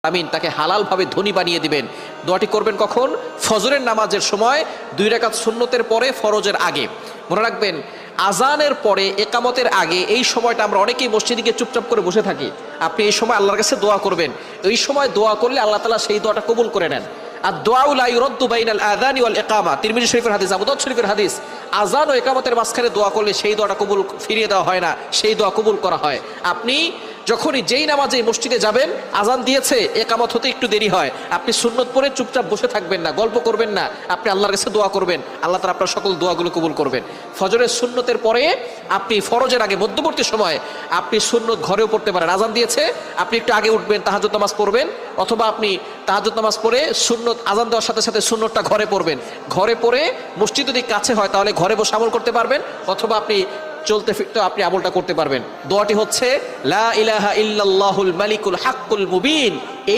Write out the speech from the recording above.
আমিন তাকে হালালভাবে ধনী বানিয়ে দিবেন। দোয়াটি করবেন কখন? ফজরের নামাজের সময় 2 রাকাত সুন্নতের পরে, ফরজের আগে। মনে রাখবেন, আজানের পরে, একামতের আগে এই সময়টা আমরা অনেকেই মসজিদে গিয়ে চুপচাপ করে বসে থাকি। আপনি এই সময় আল্লাহর কাছে দোয়া করবেন। এই সময় দোয়া করলে আল্লাহ তাআলা সেই দোয়াটা কবুল করে নেন। আর দোয়াউ লা ইউরাদ্দু বাইনাল আযানি ওয়াল ইকামা, তিরমিজি শরীফের হাদিস, আবু দাউদ শরীফের হাদিস। আজান ও একামতের মাঝখানে দোয়া করলে সেই দোয়াটা কবুল ফিরিয়ে দেওয়া হয় না, সেই দোয়া কবুল করা হয়। আপনি যখনই যেই নামাজে মসজিদে যাবেন, আজান দিয়েছে, একামত হতে একটু দেরি হয়, আপনি সুন্নত পড়ে চুপচাপ বসে থাকবেন না, গল্প করবেন না, আপনি আল্লাহর কাছে দোয়া করবেন। আল্লাহ তাআলা আপনার সকল দোয়াগুলো কবুল করবেন। ফজরের সুন্নতের পরে আপনি ফরজের আগে মধ্যবর্তী সময় আপনি সুন্নত ঘরেও পড়তে পারেন। আজান দিয়েছে, আপনি একটু আগে উঠবেন, তাহাজ্জুদ নামাজ পড়বেন, অথবা আপনি তাহাজ্জুদ নামাজ পড়ে সুন্নত আজান দেওয়ার সাথে সাথে সুন্নতটা ঘরে পড়বেন। ঘরে পড়ে মসজিদ যদি কাছে হয় তাহলে ঘরে বসে আমল করতে পারবেন, অথবা আপনি চলতে ফিরতে আপনি আমলটা করতে পারবেন। দোয়াটি হচ্ছে লা ইলাহা ইল্লাল্লাহুল মালিকুল হাক্কুল মুবিন।